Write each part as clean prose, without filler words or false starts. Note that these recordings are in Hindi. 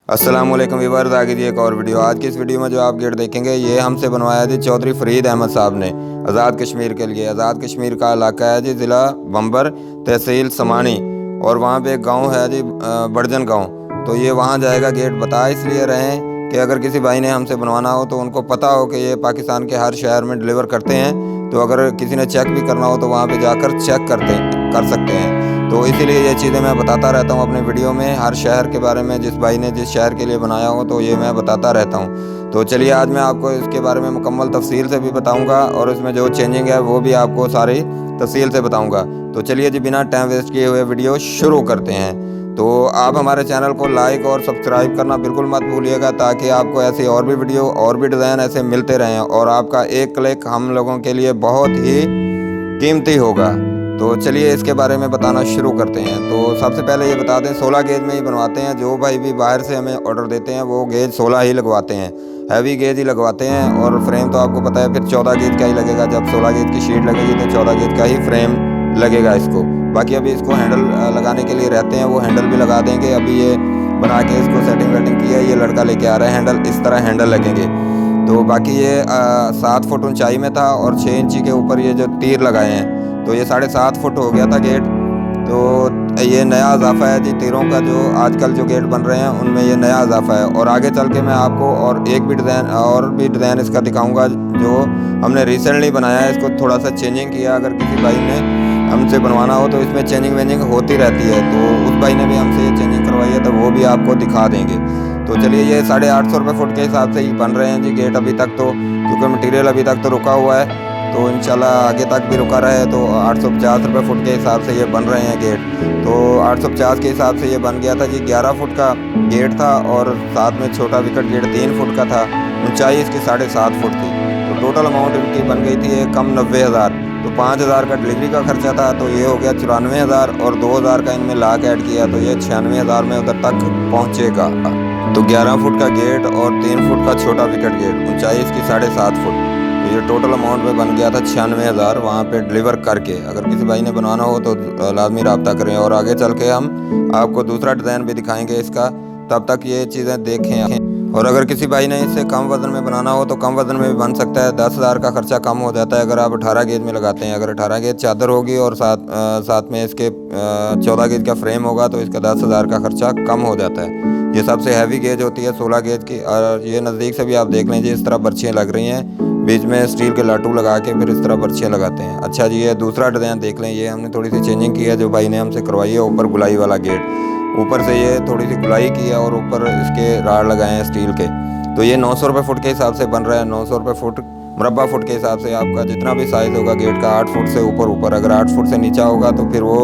अस्सलाम वालेकुम व्यूअर्स, आगे जी एक और वीडियो। आज की इस वीडियो में जो आप गेट देखेंगे ये हमसे बनवाया जी चौधरी फरीद अहमद साहब ने आज़ाद कश्मीर के लिए। आज़ाद कश्मीर का इलाका है जी, ज़िला बम्बर, तहसील समानी, और वहाँ पे एक गांव है जी बड़जन गांव। तो ये वहाँ जाएगा गेट। बता इसलिए रहे हैं कि अगर किसी भाई ने हमसे बनवाना हो तो उनको पता हो कि ये पाकिस्तान के हर शहर में डिलीवर करते हैं। तो अगर किसी ने चेक भी करना हो तो वहाँ पर जाकर चेक कर सकते हैं। तो इसीलिए ये चीज़ें मैं बताता रहता हूँ अपने वीडियो में, हर शहर के बारे में। जिस भाई ने जिस शहर के लिए बनाया हो तो ये मैं बताता रहता हूँ। तो चलिए आज मैं आपको इसके बारे में मुकम्मल तफसील से भी बताऊँगा, और इसमें जो चेंजिंग है वो भी आपको सारी तफसील से बताऊँगा। तो चलिए जी, बिना टाइम वेस्ट किए हुए वीडियो शुरू करते हैं। तो आप हमारे चैनल को लाइक और सब्सक्राइब करना बिल्कुल मत भूलिएगा, ताकि आपको ऐसे और भी वीडियो और भी डिज़ाइन ऐसे मिलते रहें, और आपका एक क्लिक हम लोगों के लिए बहुत ही कीमती होगा। तो चलिए इसके बारे में बताना शुरू करते हैं। तो सबसे पहले ये बता दें, 16 गेज में ही बनवाते हैं। जो भाई भी बाहर से हमें ऑर्डर देते हैं वो गेज 16 ही लगवाते हैं, हैवी गेज ही लगवाते हैं। और फ्रेम तो आपको पता है फिर 14 गेज का ही लगेगा। जब 16 गेज की शीट लगेगी तो 14 गेज का ही फ्रेम लगेगा इसको। बाकी अभी इसको हैंडल लगाने के लिए रहते हैं, वो हैंडल भी लगा देंगे। अभी ये बना के इसको सेटिंग वेटिंग की है, ये लड़का लेके आ रहा है हैंडल। इस तरह हैंडल लगेंगे। तो बाकी ये 7 फुट ऊंचाई में था, और 6 इंची के ऊपर ये जो तीर लगाए हैं, तो ये 7.5 फुट हो गया था गेट। तो ये नया इजाफा है जी तीरों का। जो आजकल जो गेट बन रहे हैं उनमें ये नया इजाफा है। और आगे चल के मैं आपको और भी डिज़ाइन इसका दिखाऊंगा जो हमने रिसेंटली बनाया है। इसको थोड़ा सा चेंजिंग किया। अगर किसी भाई ने हमसे बनवाना हो तो इसमें चेंजिंग वेंजिंग होती रहती है। तो उस भाई ने भी हमसे ये चेंजिंग करवाई है, तो वो भी आपको दिखा देंगे। तो चलिए, ये 850 रुपये फुट के हिसाब से ही बन रहे हैं जी गेट अभी तक। तो क्योंकि मटीरियल अभी तक तो रुका हुआ है, तो इंशाल्लाह आगे तक भी रुका रहे। तो 850 रुपये फुट के हिसाब से ये बन रहे हैं गेट। तो 850 के हिसाब से ये बन गया था जी। 11 फुट का गेट था, और साथ में छोटा विकेट गेट 3 फुट का था। ऊंचाई इसकी 7.5 फुट थी। तो टोटल अमाउंट इनकी बन गई थी कम 90,000। तो 5,000 का डिलीवरी का खर्चा था, तो ये हो गया 94,000, और 2,000 का इनमें लाख ऐड किया, तो ये 96,000 में उधर तक पहुँचेगा। तो 11 फुट का गेट और 3 फुट का छोटा विकेट गेट, ऊंचाई इसकी 7.5 फुट। तो ये टोटल अमाउंट में बन गया था 96,000 वहाँ पे डिलीवर करके। अगर किसी भाई ने बनवाना हो तो लाजमी रब्ता करें। और आगे चल के हम आपको दूसरा डिज़ाइन भी दिखाएंगे इसका, तब तक ये चीज़ें देखें। और अगर किसी भाई ने इससे कम वज़न में बनाना हो तो कम वज़न में भी बन सकता है। 10,000 का खर्चा कम हो जाता है अगर आप 18 गेज में लगाते हैं। अगर 18 गेज चादर होगी और साथ में इसके 14 गेज का फ्रेम होगा तो इसका 10,000 का खर्चा कम हो जाता है। ये सबसे हैवी गेज होती है 16 गेज की। और ये नज़दीक से भी आप देख लीजिए, इस तरह बर्छियाँ लग रही हैं, बीच में स्टील के लाटू लगा के फिर इस तरह बर्छियाँ लगाते हैं। अच्छा जी, ये दूसरा डिज़ाइन देख लें। ये हमने थोड़ी सी चेंजिंग की है, जो भाई ने हमसे करवाई है। ऊपर गुलाई वाला गेट, ऊपर से ये थोड़ी सी गुलाई की है, और ऊपर इसके राड लगाए हैं स्टील के। तो ये 900 रुपये फुट के हिसाब से बन रहा है। 900 रुपये फुट मुरब्बा फुट के हिसाब से आपका जितना भी साइज़ होगा गेट का, 8 फुट से ऊपर। अगर 8 फुट से नीचा होगा तो फिर वो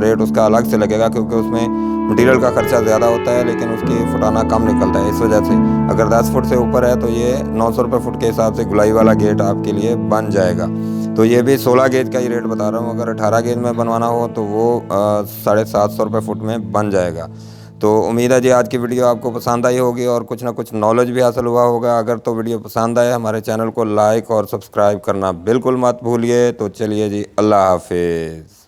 रेट उसका अलग से लगेगा, क्योंकि उसमें मटीरियल का खर्चा ज़्यादा होता है, लेकिन उसकी फुटाना कम निकलता है, इस वजह से। अगर 10 फुट से ऊपर है तो ये 900 रुपये फुट के हिसाब से गुलाई वाला गेट आपके लिए बन जाएगा। तो ये भी 16 गेज का ही रेट बता रहा हूँ। अगर 18 गेज में बनवाना हो तो वो 750 रुपये फुट में बन जाएगा। तो उम्मीद है जी आज की वीडियो आपको पसंद आई होगी, और कुछ ना कुछ नॉलेज भी हासिल हुआ होगा। अगर तो वीडियो पसंद आए, हमारे चैनल को लाइक और सब्सक्राइब करना बिल्कुल मत भूलिए। तो चलिए जी, अल्लाह हाफिज़।